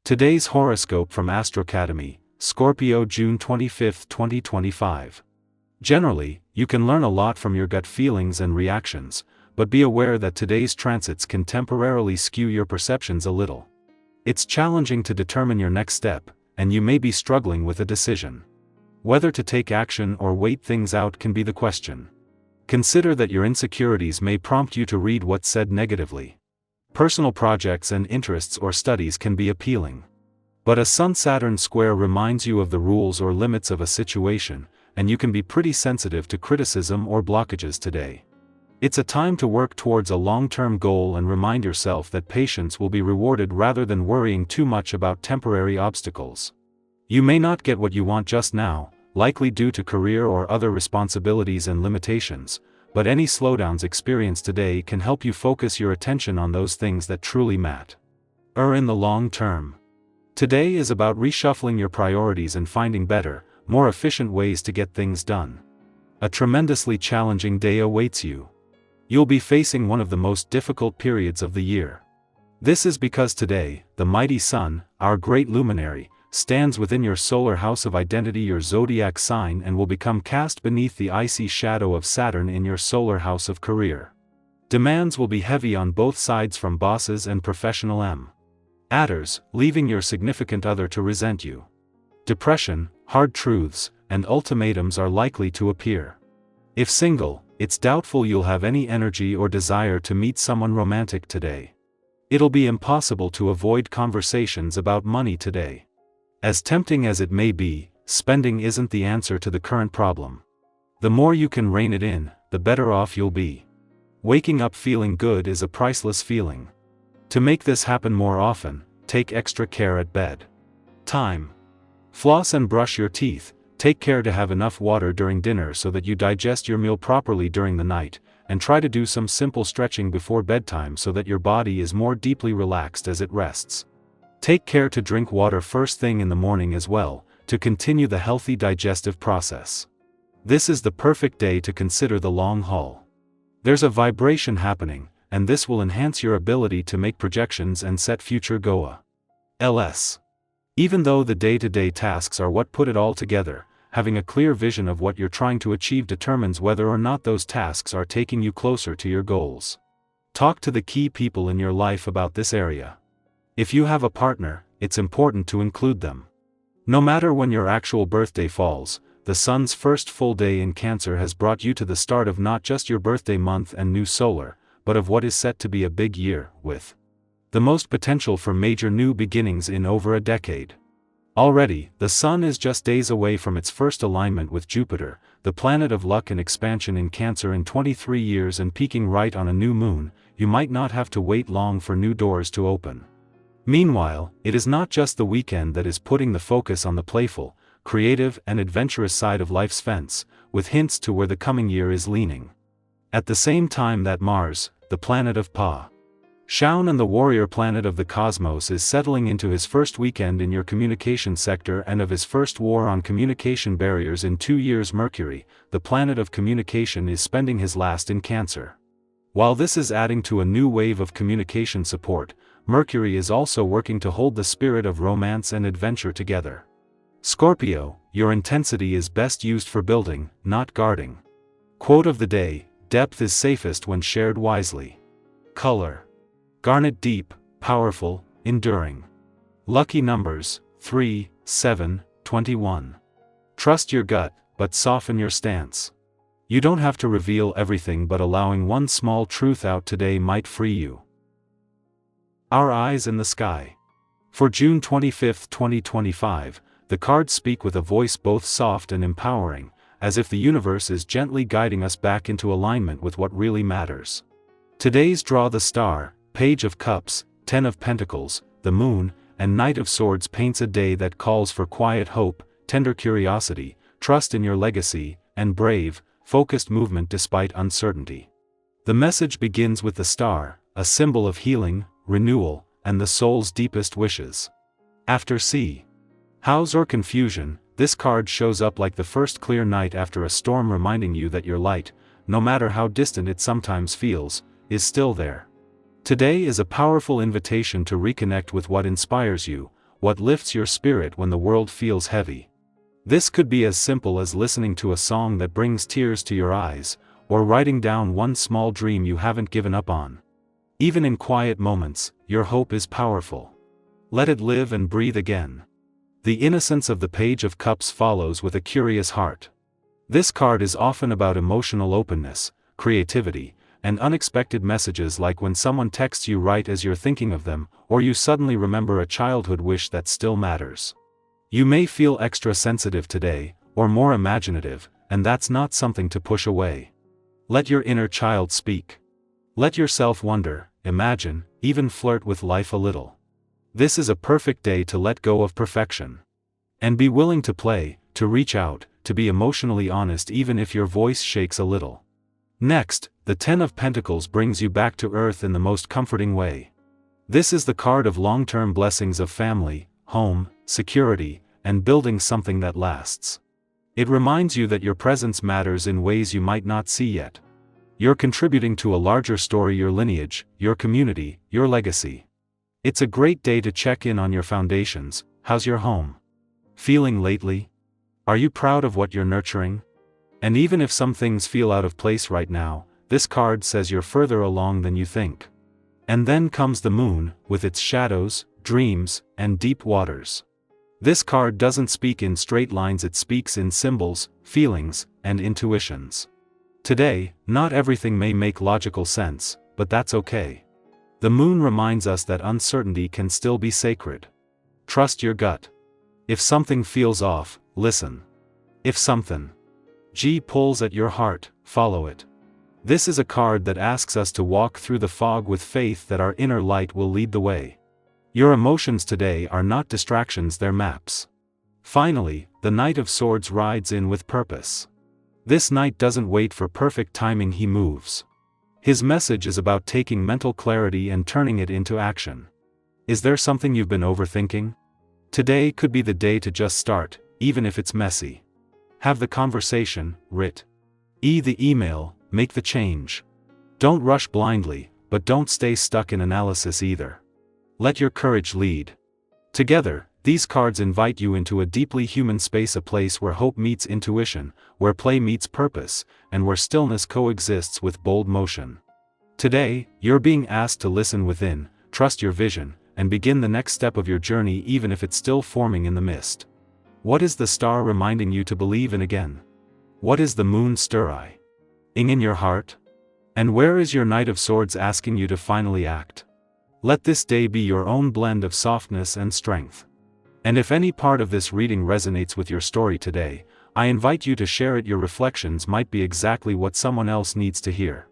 Today's horoscope from Astro Academy, Scorpio, June 25, 2025. Generally, you can learn a lot from your gut feelings and reactions, but be aware that today's transits can temporarily skew your perceptions a little. It's challenging to determine your next step, and you may be struggling with a decision. Whether to take action or wait things out can be the question. Consider that your insecurities may prompt you to read what's said negatively. Personal projects and interests or studies can be appealing. But a Sun-Saturn square reminds you of the rules or limits of a situation, and you can be pretty sensitive to criticism or blockages today. It's a time to work towards a long-term goal and remind yourself that patience will be rewarded rather than worrying too much about temporary obstacles. You may not get what you want just now, likely due to career or other responsibilities and limitations, but any slowdowns experienced today can help you focus your attention on those things that truly matter. In the long term. Today is about reshuffling your priorities and finding better, more efficient ways to get things done. A tremendously challenging day awaits you. You'll be facing one of the most difficult periods of the year. This is because today, the mighty Sun, our great luminary, stands within your solar house of identity, your zodiac sign, and will become cast beneath the icy shadow of Saturn in your solar house of career. Demands will be heavy on both sides from bosses and professional matters, leaving your significant other to resent you. Depression, hard truths, and ultimatums are likely to appear. If single, it's doubtful you'll have any energy or desire to meet someone romantic today. It'll be impossible to avoid conversations about money today. As tempting as it may be, spending isn't the answer to the current problem. The more you can rein it in, the better off you'll be. Waking up feeling good is a priceless feeling. To make this happen more often, take extra care at bed. Time. Floss and brush your teeth, take care to have enough water during dinner so that you digest your meal properly during the night, and try to do some simple stretching before bedtime so that your body is more deeply relaxed as it rests. Take care to drink water first thing in the morning as well, to continue the healthy digestive process. This is the perfect day to consider the long haul. There's a vibration happening, and this will enhance your ability to make projections and set future goals. Even though the day-to-day tasks are what put it all together, having a clear vision of what you're trying to achieve determines whether or not those tasks are taking you closer to your goals. Talk to the key people in your life about this area. If you have a partner, it's important to include them. No matter when your actual birthday falls, the Sun's first full day in Cancer has brought you to the start of not just your birthday month and new solar, but of what is set to be a big year, with the most potential for major new beginnings in over a decade. Already, the Sun is just days away from its first alignment with Jupiter, the planet of luck and expansion in Cancer in 23 years, and peaking right on a new moon. You might not have to wait long for new doors to open. Meanwhile, it is not just the weekend that is putting the focus on the playful, creative, and adventurous side of life's fence, with hints to where the coming year is leaning. At the same time that Mars, the planet of Passion and the warrior planet of the cosmos, is settling into his first weekend in your communication sector and of his first war on communication barriers in 2 years, Mercury, the planet of communication, is spending his last in Cancer. While this is adding to a new wave of communication support, Mercury is also working to hold the spirit of romance and adventure together. Scorpio, your intensity is best used for building, not guarding. Quote of the day: depth is safest when shared wisely. Color: garnet, deep, powerful, enduring. Lucky numbers: 3, 7, 21. Trust your gut, but soften your stance. You don't have to reveal everything, but allowing one small truth out today might free you. Our eyes in the sky. For June 25, 2025, the cards speak with a voice both soft and empowering, as if the universe is gently guiding us back into alignment with what really matters. Today's draw: the Star, Page of Cups, 10 of Pentacles, the Moon, and Knight of Swords paints a day that calls for quiet hope, tender curiosity, trust in your legacy, and brave, focused movement despite uncertainty. The message begins with the Star, a symbol of healing, renewal, and the soul's deepest wishes. After hows or confusion, this card shows up like the first clear night after a storm, reminding you that your light, no matter how distant it sometimes feels, is still there. Today is a powerful invitation to reconnect with what inspires you, what lifts your spirit when the world feels heavy. This could be as simple as listening to a song that brings tears to your eyes, or writing down one small dream you haven't given up on. Even in quiet moments, your hope is powerful. Let it live and breathe again. The innocence of the Page of Cups follows with a curious heart. This card is often about emotional openness, creativity, and unexpected messages, like when someone texts you right as you're thinking of them, or you suddenly remember a childhood wish that still matters. You may feel extra sensitive today, or more imaginative, and that's not something to push away. Let your inner child speak. Let yourself wonder, imagine, even flirt with life a little. This is a perfect day to let go of perfection. And be willing to play, to reach out, to be emotionally honest even if your voice shakes a little. Next, the Ten of Pentacles brings you back to earth in the most comforting way. This is the card of long-term blessings of family, home, security, and building something that lasts. It reminds you that your presence matters in ways you might not see yet. You're contributing to a larger story: your lineage, your community, your legacy. It's a great day to check in on your foundations. How's your home feeling lately? Are you proud of what you're nurturing? And even if some things feel out of place right now, this card says you're further along than you think. And then comes the moon, with its shadows, dreams, and deep waters. This card doesn't speak in straight lines, it speaks in symbols, feelings, and intuitions. Today, not everything may make logical sense, but that's okay. The moon reminds us that uncertainty can still be sacred. Trust your gut. If something feels off, listen. If something pulls at your heart, follow it. This is a card that asks us to walk through the fog with faith that our inner light will lead the way. Your emotions today are not distractions, they're maps. Finally, the Knight of Swords rides in with purpose. This knight doesn't wait for perfect timing, he moves. His message is about taking mental clarity and turning it into action. Is there something you've been overthinking? Today could be the day to just start, even if it's messy. Have the conversation, the email, make the change. Don't rush blindly, but don't stay stuck in analysis either. Let your courage lead. Together, these cards invite you into a deeply human space, a place where hope meets intuition, where play meets purpose, and where stillness coexists with bold motion. Today, you're being asked to listen within, trust your vision, and begin the next step of your journey even if it's still forming in the mist. What is the star reminding you to believe in again? What is the moon stirring in your heart? And where is your Knight of Swords asking you to finally act? Let this day be your own blend of softness and strength. And if any part of this reading resonates with your story today, I invite you to share it. Your reflections might be exactly what someone else needs to hear.